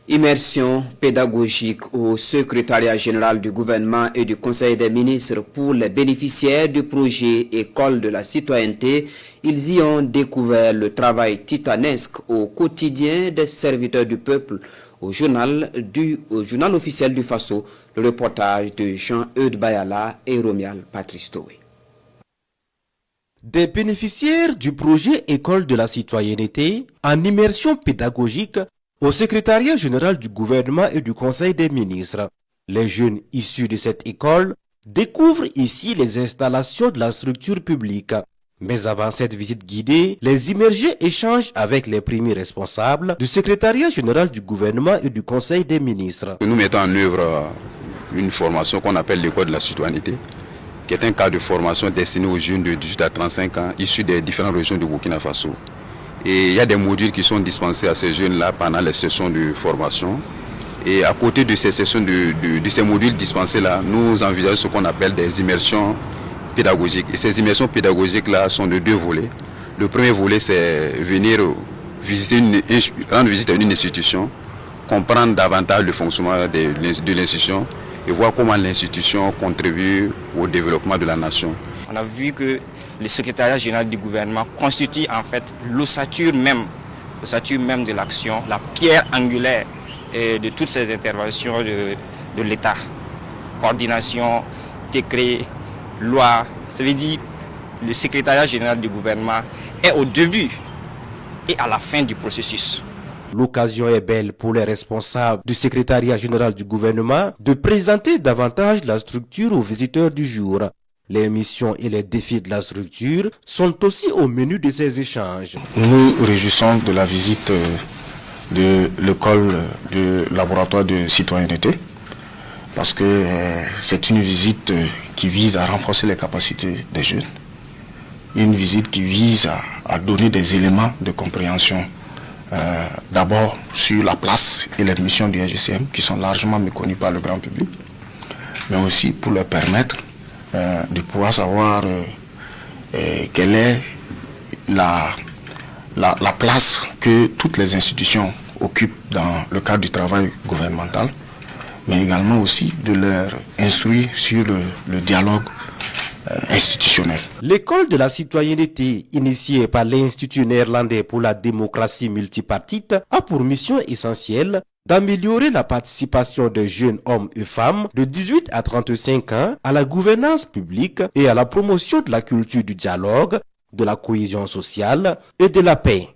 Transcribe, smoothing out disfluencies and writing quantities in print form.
Immersion pédagogique au secrétariat général du gouvernement et du conseil des ministres pour les bénéficiaires du projet École de la citoyenneté. Ils y ont découvert le travail titanesque au quotidien des serviteurs du peuple. Au journal officiel du Faso, le reportage de Jean-Eudes Bayala et Romial Patristoé. Des bénéficiaires du projet École de la citoyenneté en immersion pédagogique au secrétariat général du gouvernement et du conseil des ministres. Les jeunes issus de cette école découvrent ici les installations de la structure publique. Mais avant cette visite guidée, les immergés échangent avec les premiers responsables du secrétariat général du gouvernement et du conseil des ministres. Nous mettons en œuvre une formation qu'on appelle l'école de la citoyenneté, qui est un cadre de formation destiné aux jeunes de 18 à 35 ans issus des différentes régions du Burkina Faso. Et il y a des modules qui sont dispensés à ces jeunes-là pendant les sessions de formation. Et à côté de ces sessions de ces modules dispensés-là, nous envisageons ce qu'on appelle des immersions pédagogiques. Et ces immersions pédagogiques-là sont de deux volets. Le premier volet, c'est venir rendre visite à une institution, comprendre davantage le fonctionnement de l'institution et voir comment l'institution contribue au développement de la nation. On a vu que le secrétariat général du gouvernement constitue en fait l'ossature même de l'action, la pierre angulaire de toutes ces interventions de l'État. Coordination, décret, loi, ça veut dire le secrétariat général du gouvernement est au début et à la fin du processus. L'occasion est belle pour les responsables du secrétariat général du gouvernement de présenter davantage la structure aux visiteurs du jour. Les missions et les défis de la structure sont aussi au menu de ces échanges. Nous nous réjouissons de la visite de l'école de laboratoire de citoyenneté parce que c'est une visite qui vise à renforcer les capacités des jeunes. Une visite qui vise à donner des éléments de compréhension d'abord sur la place et les missions du SGCM qui sont largement méconnues par le grand public, mais aussi pour leur permettre de pouvoir savoir quelle est la place que toutes les institutions occupent dans le cadre du travail gouvernemental, mais également aussi de leur instruire sur le dialogue institutionnel. L'école de la citoyenneté, initiée par l'Institut néerlandais pour la démocratie multipartite, a pour mission essentielle d'améliorer la participation des jeunes hommes et femmes de 18 à 35 ans à la gouvernance publique et à la promotion de la culture du dialogue, de la cohésion sociale et de la paix.